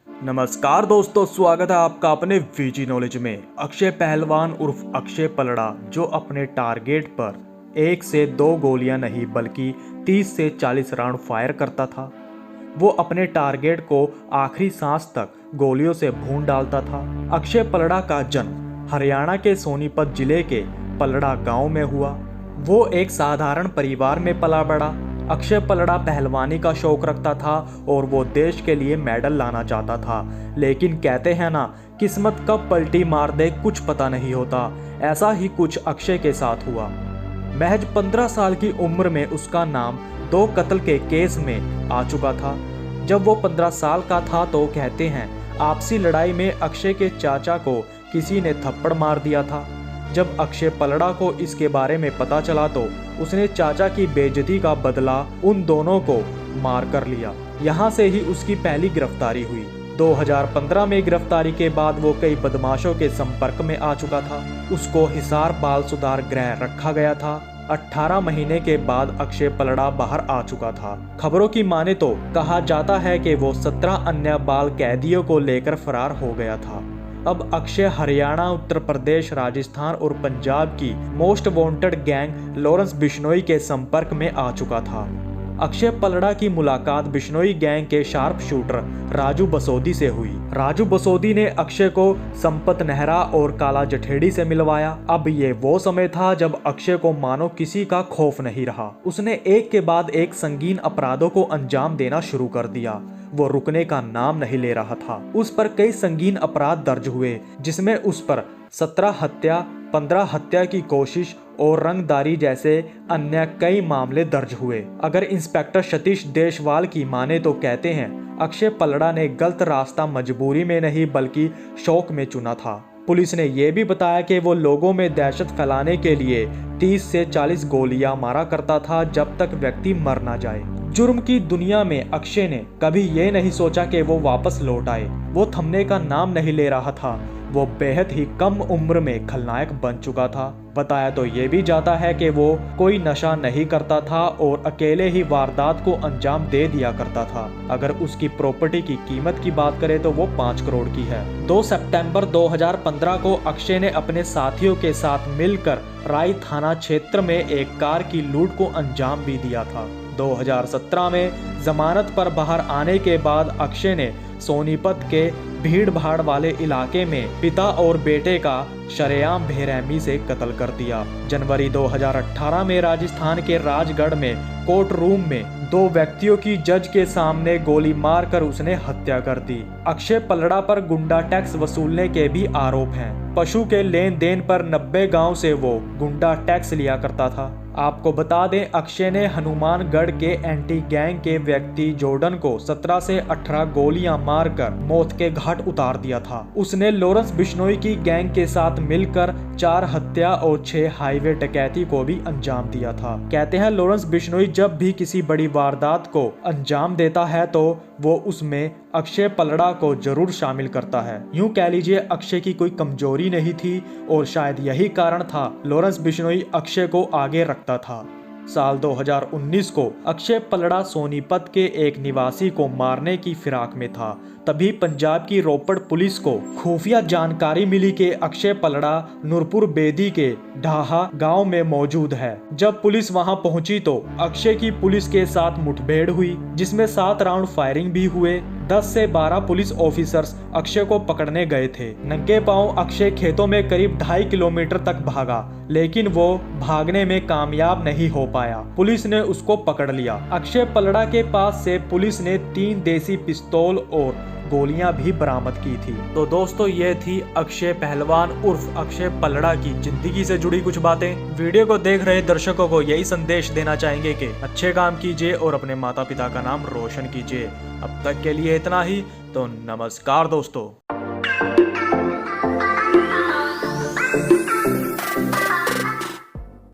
नमस्कार दोस्तों, स्वागत है आपका अपने वीजी नॉलेज में। अक्षय पहलवान उर्फ अक्षय पलड़ा, जो अपने टारगेट पर 1 से 2 गोलियां नहीं बल्कि 30 से 40 राउंड फायर करता था। वो अपने टारगेट को आखिरी सांस तक गोलियों से भून डालता था। अक्षय पलड़ा का जन्म हरियाणा के सोनीपत जिले के पलड़ा गांव में हुआ। वो एक साधारण परिवार में पला बड़ा। अक्षय पलड़ा पहलवानी का शौक रखता था और वो देश के लिए मेडल लाना चाहता था, लेकिन कहते हैं ना, किस्मत कब पलटी मार दे कुछ पता नहीं होता। ऐसा ही कुछ अक्षय के साथ हुआ। महज 15 साल की उम्र में उसका नाम 2 कत्ल के केस में आ चुका था। जब वो 15 साल का था तो कहते हैं आपसी लड़ाई में अक्षय के चाचा को किसी ने थप्पड़ मार दिया था। जब अक्षय पलड़ा को इसके बारे में पता चला तो उसने चाचा की बेइज्जती का बदला उन दोनों को मार कर लिया। यहाँ से ही उसकी पहली गिरफ्तारी हुई। 2015 में गिरफ्तारी के बाद वो कई बदमाशों के संपर्क में आ चुका था। उसको हिसार बाल सुधार गृह रखा गया था। 18 महीने के बाद अक्षय पलड़ा बाहर आ चुका था। खबरों की माने तो कहा जाता है कि वो 17 अन्य बाल कैदियों को लेकर फरार हो गया था। अब अक्षय हरियाणा, उत्तर प्रदेश, राजस्थान और पंजाब की most wanted gang Lawrence Bishnoi के संपर्क में आ चुका था। अक्षय पलड़ा की मुलाकात बिश्नोई गैंग के शार्प शूटर राजू बसोदी से हुई। राजू बसोदी ने अक्षय को संपत नेहरा और काला जठेड़ी से मिलवाया। अब ये वो समय था जब अक्षय को मानो किसी का खौफ नहीं रहा। उसने एक के बाद एक संगीन अपराधों को अंजाम देना शुरू कर दिया। वो रुकने का नाम नहीं ले रहा था। उस पर कई संगीन अपराध दर्ज हुए, जिसमें उस पर 17 हत्या, 15 हत्या की कोशिश और रंगदारी जैसे अन्य कई मामले दर्ज हुए। अगर इंस्पेक्टर सतीश देशवाल की माने तो कहते हैं अक्षय पलड़ा ने गलत रास्ता मजबूरी में नहीं बल्कि शौक में चुना था। पुलिस ने यह भी बताया कि वो लोगों में दहशत फैलाने के लिए 30 से 40 गोलियां मारा करता था जब तक व्यक्ति मर ना जाए। जुर्म की दुनिया में अक्षय ने कभी ये नहीं सोचा कि वो वापस लौट आए। वो थमने का नाम नहीं ले रहा था। वो बेहद ही कम उम्र में खलनायक बन चुका था। बताया तो ये भी जाता है कि वो कोई नशा नहीं करता था और अकेले ही वारदात को अंजाम दे दिया करता था। अगर उसकी प्रॉपर्टी की कीमत की बात करें तो वो 5 करोड़ की है। 2 सितंबर 2015 को अक्षय ने अपने साथियों के साथ मिलकर राई थाना क्षेत्र में एक कार की लूट को अंजाम भी दिया था। 2017 में जमानत पर बाहर आने के बाद अक्षय ने सोनीपत के भीड़ भाड़ वाले इलाके में पिता और बेटे का शरेआम बेरहमी से कत्ल कर दिया। जनवरी 2018 में राजस्थान के राजगढ़ में कोर्ट रूम में 2 व्यक्तियों की जज के सामने गोली मारकर उसने हत्या कर दी। अक्षय पलड़ा पर गुंडा टैक्स वसूलने के भी आरोप हैं। पशु के लेन देन पर 90 गांव से वो गुंडा टैक्स लिया करता था। आपको बता दें, अक्षय ने हनुमानगढ़ के एंटी गैंग के व्यक्ति जॉर्डन को 17 से 18 गोलियां मारकर मौत के घाट उतार दिया था। उसने लॉरेंस बिश्नोई की गैंग के साथ मिलकर 4 हत्या और 6 हाईवे डकैती को भी अंजाम दिया था। कहते हैं लॉरेंस बिश्नोई जब भी किसी बड़ी वारदात को अंजाम देता है तो वो उसमें अक्षय पलड़ा को जरूर शामिल करता है। यूं कह लीजिए अक्षय की कोई कमजोरी नहीं थी और शायद यही कारण था लॉरेंस बिश्नोई अक्षय को आगे रखता था। साल 2019 को अक्षय पलड़ा सोनीपत के एक निवासी को मारने की फिराक में था। तभी पंजाब की रोपड़ पुलिस को खुफिया जानकारी मिली कि अक्षय पलड़ा नूरपुर बेदी के ढाहा गांव में मौजूद है। जब पुलिस वहां पहुंची तो अक्षय की पुलिस के साथ मुठभेड़ हुई, जिसमें 7 राउंड फायरिंग भी हुए। 10 से 12 पुलिस ऑफिसर्स अक्षय को पकड़ने गए थे। नंगे पांव अक्षय खेतों में करीब 2.5 किलोमीटर तक भागा, लेकिन वो भागने में कामयाब नहीं हो पाया। पुलिस ने उसको पकड़ लिया। अक्षय पलड़ा के पास से पुलिस ने 3 देसी पिस्तौल और गोलियां भी बरामद की थी। तो दोस्तों, ये थी अक्षय पहलवान उर्फ अक्षय पलड़ा की जिंदगी से जुड़ी कुछ बातें। वीडियो को देख रहे दर्शकों को यही संदेश देना चाहेंगे कि अच्छे काम कीजिए और अपने माता पिता का नाम रोशन कीजिए। अब तक के लिए इतना ही। तो नमस्कार दोस्तों।